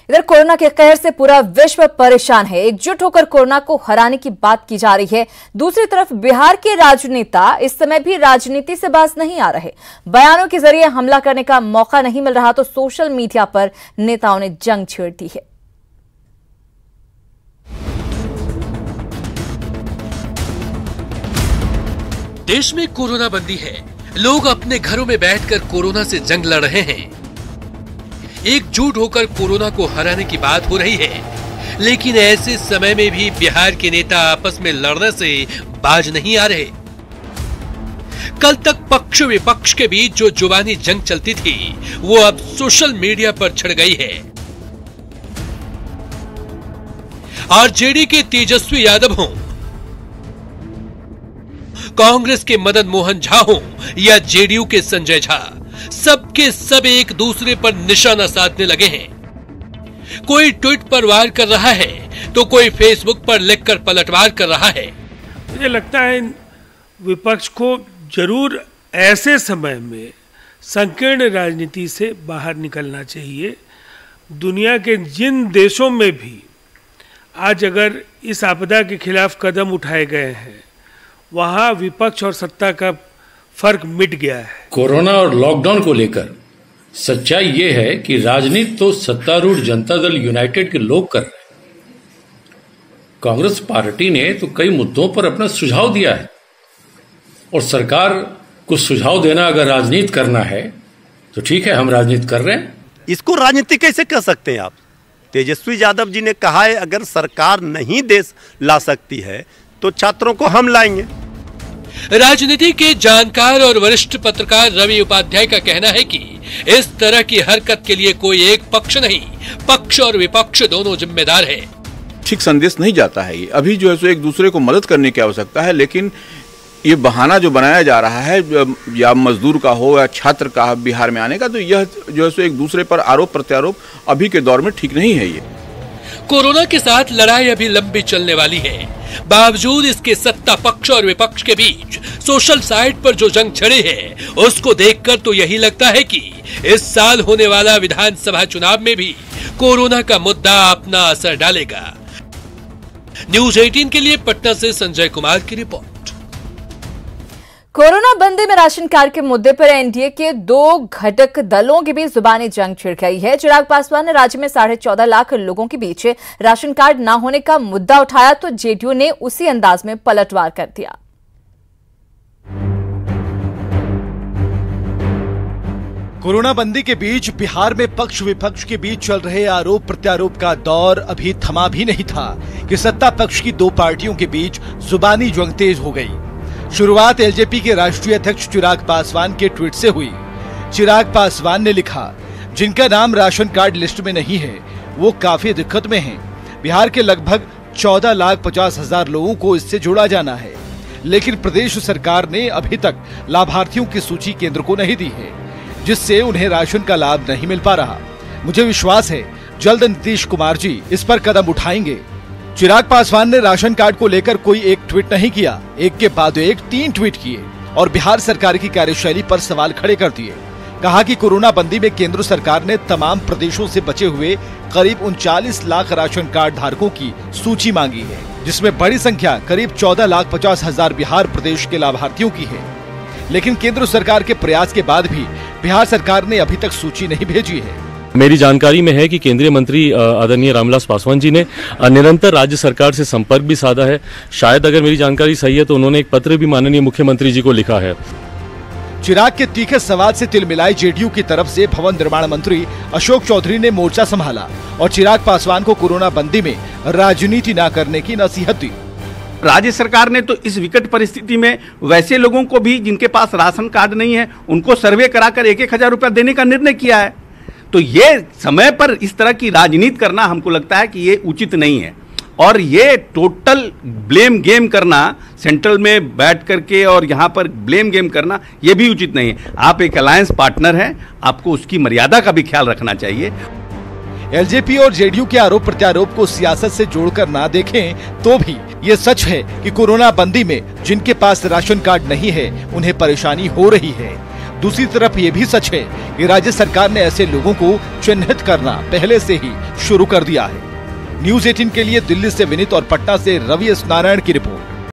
इधर कोरोना के कहर से पूरा विश्व परेशान है। एकजुट होकर कोरोना को हराने की बात की जा रही है। दूसरी तरफ बिहार के राजनेता इस समय भी राजनीति से बाज नहीं आ रहे। बयानों के जरिए हमला करने का मौका नहीं मिल रहा तो सोशल मीडिया पर नेताओं ने जंग छेड़ दी है। देश में कोरोना बंदी है। लोग अपने घरों में बैठकर कोरोना से जंग लड़ रहे हैं। एकजुट होकर कोरोना को हराने की बात हो रही है, लेकिन ऐसे समय में भी बिहार के नेता आपस में लड़ने से बाज नहीं आ रहे। कल तक पक्ष विपक्ष के बीच जो जुबानी जंग चलती थी वो अब सोशल मीडिया पर छिड़ गई है। आरजेडी के तेजस्वी यादव हों, कांग्रेस के मदन मोहन झा हों या जेडीयू के संजय झा, सबके सब एक दूसरे पर निशाना साधने लगे हैं। कोई ट्वीट पर वार कर रहा है तो कोई फेसबुक पर लिखकर पलटवार कर रहा है। मुझे लगता है विपक्ष को जरूर ऐसे समय में संकीर्ण राजनीति से बाहर निकलना चाहिए। दुनिया के जिन देशों में भी आज अगर इस आपदा के खिलाफ कदम उठाए गए हैं, वहां विपक्ष और सत्ता का फर्क मिट गया है। कोरोना और लॉकडाउन को लेकर सच्चाई ये है कि राजनीति तो सत्तारूढ़ जनता दल यूनाइटेड के लोग कर रहे हैं। कांग्रेस पार्टी ने तो कई मुद्दों पर अपना सुझाव दिया है और सरकार को सुझाव देना अगर राजनीति करना है तो ठीक है, हम राजनीति कर रहे हैं। इसको राजनीति कैसे कह सकते हैं आप? तेजस्वी यादव जी ने कहा है अगर सरकार नहीं देश ला सकती है तो छात्रों को हम लाएंगे। राजनीति के जानकार और वरिष्ठ पत्रकार रवि उपाध्याय का कहना है कि इस तरह की हरकत के लिए कोई एक पक्ष नहीं, पक्ष और विपक्ष दोनों जिम्मेदार है। ठीक संदेश नहीं जाता है। ये अभी जो है सो एक दूसरे को मदद करने की आवश्यकता है, लेकिन ये बहाना जो बनाया जा रहा है या मजदूर का हो या छात्र का बिहार में आने का, तो यह जो है सो एक दूसरे पर आरोप प्रत्यारोप अभी के दौर में ठीक नहीं है। ये कोरोना के साथ लड़ाई अभी लंबी चलने वाली है। बावजूद इसके सत्ता पक्ष और विपक्ष के बीच सोशल साइट पर जो जंग छिड़ी है उसको देखकर तो यही लगता है कि इस साल होने वाला विधानसभा चुनाव में भी कोरोना का मुद्दा अपना असर डालेगा। न्यूज़ 18 के लिए पटना से संजय कुमार की रिपोर्ट। कोरोना बंदी में राशन कार्ड के मुद्दे पर एनडीए के दो घटक दलों के बीच जुबानी जंग छिड़ गई है। चिराग पासवान ने राज्य में 14.5 लाख लोगों के बीच राशन कार्ड न होने का मुद्दा उठाया तो जेडीयू ने उसी अंदाज में पलटवार कर दिया। कोरोना बंदी के बीच बिहार में पक्ष विपक्ष के बीच चल रहे आरोप प्रत्यारोप का दौर अभी थमा भी नहीं था कि सत्ता पक्ष की दो पार्टियों के बीच जुबानी जंग तेज हो गई। शुरुआत एलजेपी के राष्ट्रीय अध्यक्ष चिराग पासवान के ट्वीट से हुई। चिराग पासवान ने लिखा, जिनका नाम राशन कार्ड लिस्ट में नहीं है वो काफी दिक्कत में हैं। बिहार के लगभग 14,50,000 लोगों को इससे जोड़ा जाना है, लेकिन प्रदेश सरकार ने अभी तक लाभार्थियों की सूची केंद्र को नहीं दी है, जिससे उन्हें राशन का लाभ नहीं मिल पा रहा। मुझे विश्वास है जल्द नीतीश कुमार जी इस पर कदम उठाएंगे। चिराग पासवान ने राशन कार्ड को लेकर कोई एक ट्वीट नहीं किया, एक के बाद एक 3 ट्वीट किए और बिहार सरकार की कार्यशैली पर सवाल खड़े कर दिए। कहा कि कोरोना बंदी में केंद्र सरकार ने तमाम प्रदेशों से बचे हुए करीब 39 लाख राशन कार्ड धारकों की सूची मांगी है, जिसमें बड़ी संख्या करीब 14,50,000 बिहार प्रदेश के लाभार्थियों की है। लेकिन केंद्र सरकार के प्रयास के बाद भी बिहार सरकार ने अभी तक सूची नहीं भेजी है। मेरी जानकारी में है कि केंद्रीय मंत्री आदरणीय रामविलास पासवान जी ने निरंतर राज्य सरकार से संपर्क भी साधा है। शायद अगर मेरी जानकारी सही है तो उन्होंने एक पत्र भी माननीय मुख्यमंत्री जी को लिखा है। चिराग के तीखे सवाल से तिल मिलाए जेडीयू की तरफ से भवन निर्माण मंत्री अशोक चौधरी ने मोर्चा संभाला और चिराग पासवान को कोरोना बंदी में राजनीति न करने की नसीहत दी। राज्य सरकार ने तो इस विकट परिस्थिति में वैसे लोगों को भी जिनके पास राशन कार्ड नहीं है उनको सर्वे कराकर 1-1 हजार रुपया देने का निर्णय किया है। तो ये समय पर इस तरह की राजनीति करना हमको लगता है कि ये उचित नहीं है और ये टोटल ब्लेम गेम करना, सेंट्रल में बैठ करके और यहाँ पर ब्लेम गेम करना, ये भी उचित नहीं है। आप एक अलायंस पार्टनर हैं, आपको उसकी मर्यादा का भी ख्याल रखना चाहिए। एलजेपी और जेडीयू के आरोप प्रत्यारोप को सियासत से जोड़कर ना देखें तो भी ये सच है कि कोरोना बंदी में जिनके पास राशन कार्ड नहीं है उन्हें परेशानी हो रही है। दूसरी तरफ ये भी सच है कि राज्य सरकार ने ऐसे लोगों को चिन्हित करना पहले से ही शुरू कर दिया है। न्यूज़ 18 के लिए दिल्ली से विनीत और पटना से रवि एस नारायण की रिपोर्ट।